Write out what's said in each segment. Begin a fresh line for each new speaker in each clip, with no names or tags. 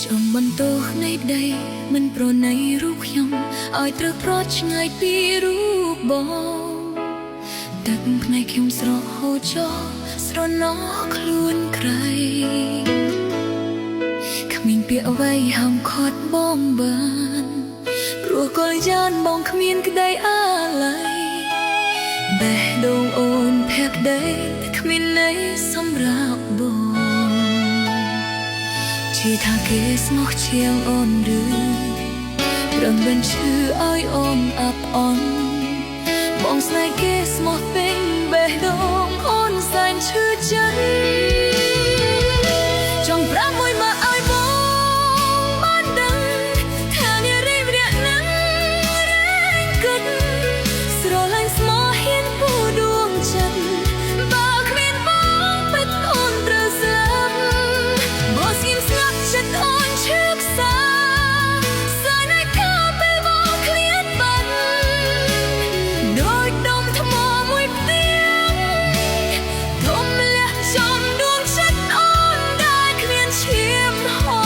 ចំបន្ទោនៃដីមិនប្រណីរូបខ្ញុំឲ្យត្រូវប្រត់ឆ្ងាយពីរូបបងទឹកភ្នែកខ្ញុំស្រក់ហូរចោលស្រណោះខ្លួនក្រៃគ្មានពាក្យអ្វីហាមឃាត់បងបានព្រោះកលយានបងគ្មានក្តីអាឡ័យបេះដូងអូនភក្តីតែគ្មានន័យសម្រាប់បងជឿថាគេស្មោះជាងអូនឬប្រឹងបញ្ឈឺឲ្យអូនអាប់អន់បងស្នេហ៍គេស្មោះពេញបេះដូងអូនសែនឈឺចិត្តចង់ប្រាប់មួយមកឲ្យបងបានដឹងថានារីម្នាក់នឹងរែងគិតស្រឡាញ់ស្មោះហ៊ានពូដួងចិត្តបើគ្មានបងពិតអូនត្រូវស្លាប់បើស្ងៀមស្ងាត់ចិត្តអូនឈឺខ្សាសើណាស់ក៏ពេលបងឃ្លាតបាត់ដូចដុំថ្មមួយផ្ទាំងធំលះចំដួងចិត្តអូនដែលគ្មានឈាមហោ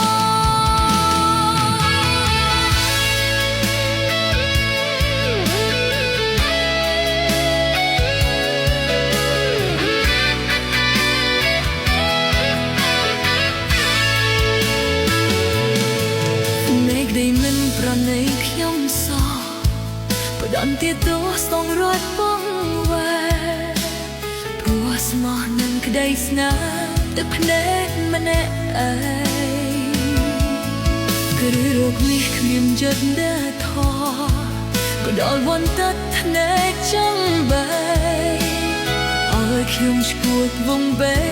ប្រណីខ្ញុំសោផ្ដំទៀតទោះស្ទងរត់បងវ៉ែព្រោះស្មោះនឹងក្តីស្នេហ៍ទឹកភ្នែកម្នាក់ឯងគឺរកនេះគ្មានចិត្តដែលថោក៏ដល់វន្តទឹកភ្នែកចំបែឲ្យខ្ញុំឈួតវងបែ